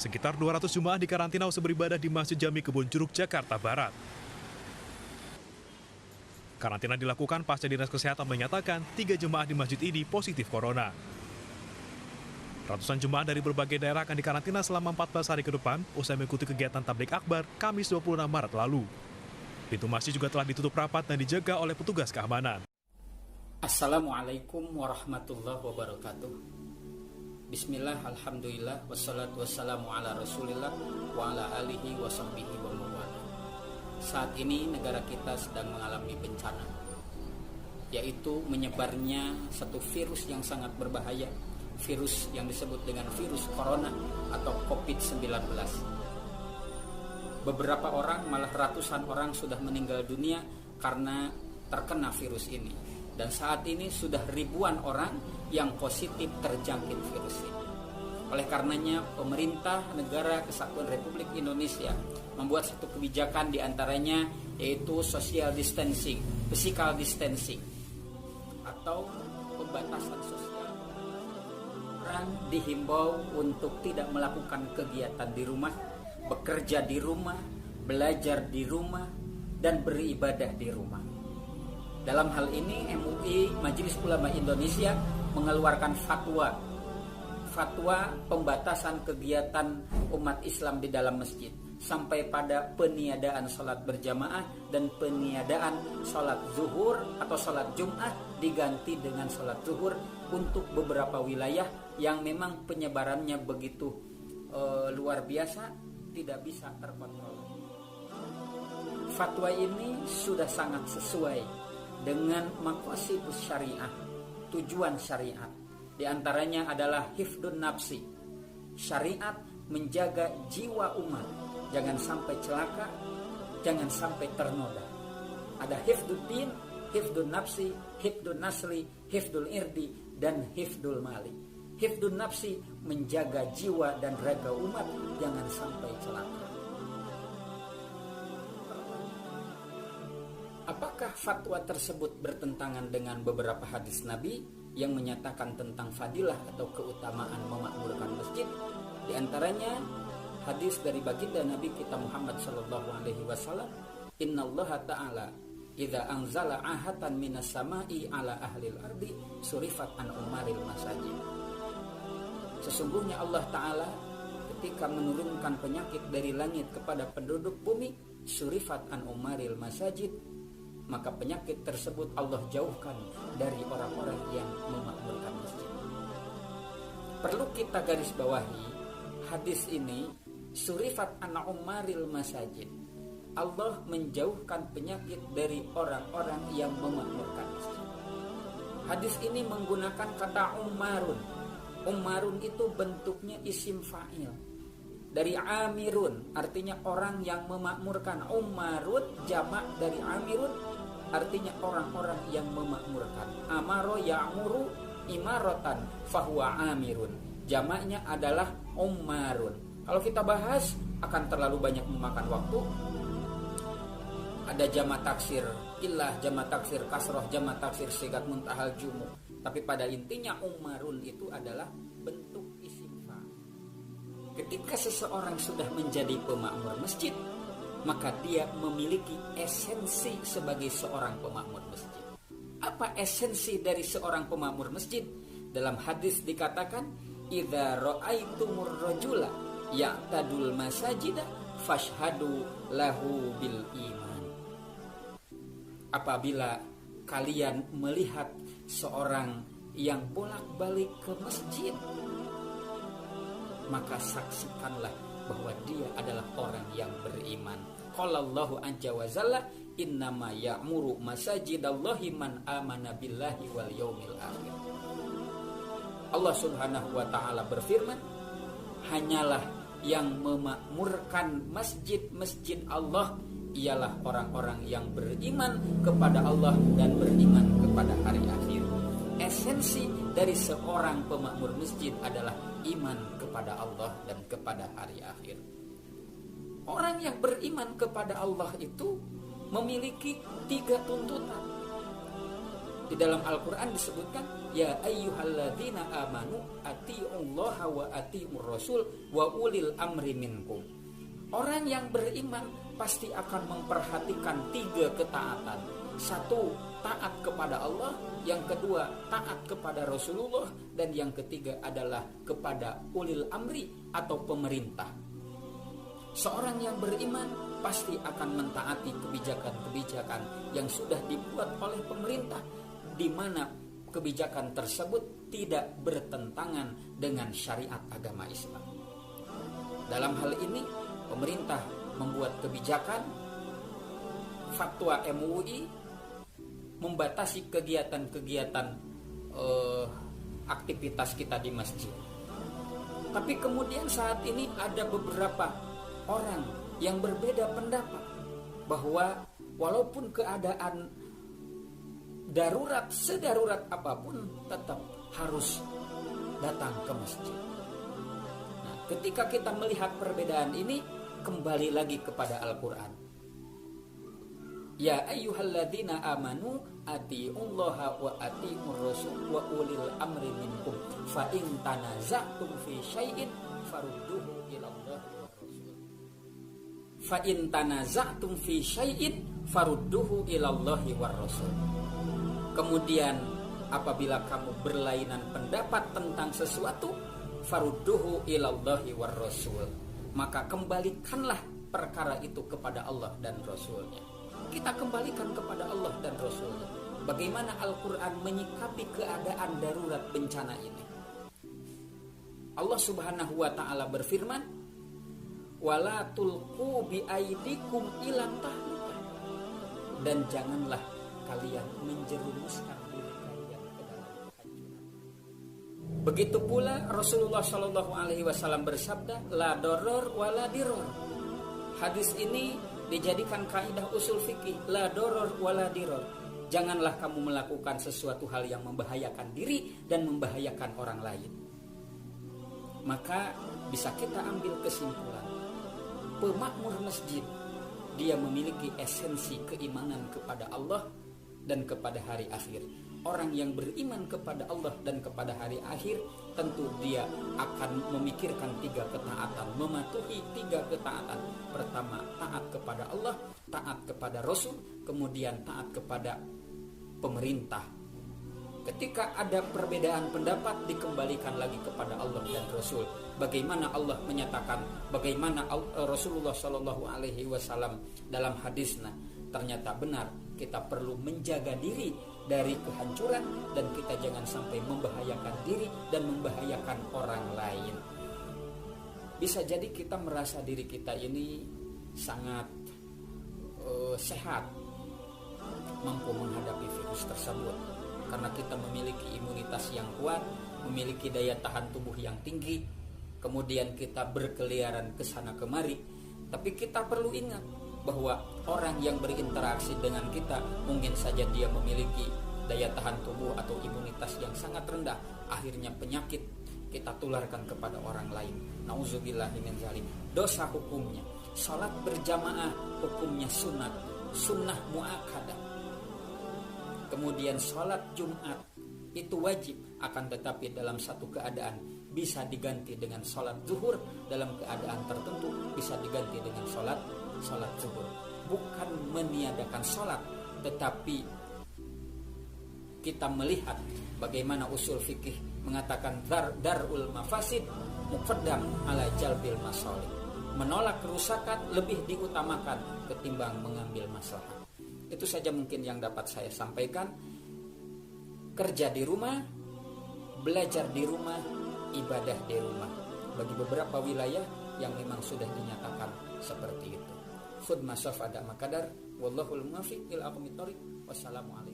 Sekitar 200 jemaah dikarantina usai beribadah di Masjid Jami Kebon Jeruk, Jakarta Barat. Karantina dilakukan pasca Dinas Kesehatan menyatakan 3 jemaah di masjid ini positif corona. Ratusan jemaah dari berbagai daerah akan dikarantina selama 14 hari ke depan usai mengikuti kegiatan tablik akbar Kamis 26 Maret lalu. Pintu masjid juga telah ditutup rapat dan dijaga oleh petugas keamanan. Assalamualaikum warahmatullahi wabarakatuh. Bismillah, alhamdulillah, wassalatu wassalamu ala rasulillah wa ala alihi wa sahbihi wa mawala. Saat ini negara kita sedang mengalami bencana, yaitu menyebarnya satu virus yang sangat berbahaya, virus yang disebut dengan virus corona atau COVID-19. Beberapa orang, malah ratusan orang sudah meninggal dunia karena terkena virus ini. Dan saat ini sudah ribuan orang yang positif terjangkit virus ini. Oleh karenanya pemerintah negara Kesatuan Republik Indonesia membuat satu kebijakan diantaranya yaitu social distancing, physical distancing atau pembatasan sosial. Orang dihimbau untuk tidak melakukan kegiatan di rumah, bekerja di rumah, belajar di rumah, dan beribadah di rumah. Dalam hal ini MUI Majelis Ulama Indonesia mengeluarkan fatwa pembatasan kegiatan umat Islam di dalam masjid sampai pada peniadaan sholat berjamaah dan peniadaan sholat zuhur atau sholat Jumat diganti dengan sholat zuhur untuk beberapa wilayah yang memang penyebarannya begitu luar biasa, tidak bisa terkontrol. Fatwa ini sudah sangat sesuai dengan maqasidus syariah, tujuan syariat. Di antaranya adalah hifdun nafsi. Syariat menjaga jiwa umat, jangan sampai celaka, jangan sampai ternoda. Ada hifdud din, hifdun nafsi, hifdun nasli, hifdul irdi, dan hifdul mali. Hifdun nafsi menjaga jiwa dan raga umat, jangan sampai celaka. Apakah fatwa tersebut bertentangan dengan beberapa hadis Nabi yang menyatakan tentang fadilah atau keutamaan memakmurkan masjid? Di antaranya hadis dari baginda Nabi kita Muhammad sallallahu alaihi wasallam, "Innallaha ta'ala idza anzala ahatan minas sama'i ala ahlil ardi surifat an umaril masajid." Sesungguhnya Allah Ta'ala ketika menurunkan penyakit dari langit kepada penduduk bumi, surifat an umaril masajid, maka penyakit tersebut Allah jauhkan dari orang-orang yang memakmurkan masjid. Perlu kita garis bawahi hadis ini, surifat an umaril masajid. Allah menjauhkan penyakit dari orang-orang yang memakmurkan masjid. Hadis ini menggunakan kata umarun. Umarun itu bentuknya isim fa'il dari amirun, artinya orang yang memakmurkan. Umarun jamak dari amirun, artinya orang-orang yang memakmurkan. Amaro ya'muru imaratan fahuwa amirun. Jamaknya adalah umarun. Kalau kita bahas akan terlalu banyak memakan waktu. Ada jamak taksir illah, jamak taksir kasroh, jamak taksir sigat muntahal jumu. Tapi pada intinya umarun itu adalah bentuk isim fa'il. Ketika seseorang sudah menjadi pemakmur masjid, maka dia memiliki esensi sebagai seorang pemakmur masjid. Apa esensi dari seorang pemakmur masjid? Dalam hadis dikatakan, "Idza ra'aitumur rajula ya'tadul masajida fashhadu lahu bil iman." Apabila kalian melihat seorang yang bolak-balik ke masjid, maka saksikanlah bahwa dia adalah orang yang beriman. Qala Allahu azza wa jalla, "Innama ya'muru masajidallahi man amana billahi wal yaumil akhir." Allah Subhanahu wa taala berfirman, hanyalah yang memakmurkan masjid-masjid Allah ialah orang-orang yang beriman kepada Allah dan beriman kepada hari akhir. Esensi dari seorang pemakmur masjid adalah iman kepada Allah dan kepada hari akhir. Orang yang beriman kepada Allah itu memiliki 3 tuntutan. Di dalam Al-Quran disebutkan, ya ayyuhalladzina amanu atiullaha wa atiur rasul wa ulil amri minkum. Orang yang beriman pasti akan memperhatikan 3 ketaatan. 1, taat kepada Allah. Yang kedua, taat kepada Rasulullah. Dan yang ketiga adalah kepada ulil amri atau pemerintah. Seorang yang beriman pasti akan mentaati kebijakan-kebijakan yang sudah dibuat oleh pemerintah, di mana kebijakan tersebut tidak bertentangan dengan syariat agama Islam. Dalam hal ini, pemerintah membuat kebijakan, fatwa MUI membatasi kegiatan-kegiatan aktivitas kita di masjid. Tapi kemudian saat ini ada beberapa orang yang berbeda pendapat bahwa walaupun keadaan darurat, sedarurat apapun, tetap harus datang ke masjid. Nah, ketika kita melihat perbedaan ini, kembali lagi kepada Al-Quran. Ya ayyuhalladzina amanu atiullaha wa atiur rasul wa ulil amri minkum fa in tanaza'tum fi syai'in farudduhu ila Allah wa rasul. Fa in tanaza'tum fi syai'in farudduhu ila Allah wa rasul. Kemudian apabila kamu berlainan pendapat tentang sesuatu, farudduhu ilallahi war rasul, maka kembalikanlah perkara itu kepada Allah dan Rasulnya. Kita kembalikan kepada Allah dan Rasulnya. Bagaimana Al-Quran menyikapi keadaan darurat bencana ini? Allah Subhanahu wa ta'ala berfirman, wala tulqu bi aidikum ila tahlukah, dan janganlah kalian menjerumuskan diri kalian ke dalam kehancuran. Begitu pula Rasulullah Shallallahu Alaihi Wasallam bersabda, la doror wala diror. Hadis ini dijadikan kaidah usul fikih, la doror wala diror. Janganlah kamu melakukan sesuatu hal yang membahayakan diri dan membahayakan orang lain. Maka bisa kita ambil kesimpulan, pemakmur masjid, dia memiliki esensi keimanan kepada Allah dan kepada hari akhir. Orang yang beriman kepada Allah dan kepada hari akhir, tentu dia akan memikirkan 3 ketaatan, mematuhi 3 ketaatan. Pertama, taat kepada Allah, taat kepada Rasul, kemudian taat kepada pemerintah. Ketika ada perbedaan pendapat, dikembalikan lagi kepada Allah dan Rasul. Bagaimana Allah menyatakan, bagaimana Rasulullah Shallallahu Alaihi Wasallam dalam hadisnya, ternyata benar, kita perlu menjaga diri dari kehancuran dan kita jangan sampai membahayakan diri dan membahayakan orang lain. Bisa jadi kita merasa diri kita ini sangat sehat, mampu menghadapi virus tersebut karena kita memiliki imunitas yang kuat, memiliki daya tahan tubuh yang tinggi, kemudian kita berkeliaran ke sana kemari. Tapi kita perlu ingat bahwa orang yang berinteraksi dengan kita mungkin saja dia memiliki daya tahan tubuh atau imunitas yang sangat rendah, akhirnya penyakit kita tularkan kepada orang lain. Nauzubillahi min dzalik. Dosa hukumnya, salat berjamaah hukumnya sunnah muakkadah. Kemudian salat Jumat itu wajib, akan tetapi dalam satu keadaan bisa diganti dengan salat zuhur, dalam keadaan tertentu bisa diganti dengan salat zuhur. Bukan meniadakan salat, tetapi kita melihat bagaimana usul fikih mengatakan darul mafasid muqaddam ala jalbil masalih. Menolak kerusakan lebih diutamakan ketimbang mengambil maslahat. Itu saja mungkin yang dapat saya sampaikan. Kerja di rumah, belajar di rumah, ibadah di rumah. Bagi beberapa wilayah yang memang sudah dinyatakan seperti itu. Khud masaf ada makadar, wallahul muwaffiq ila aqwamit thoriq. Wassalamualaikum.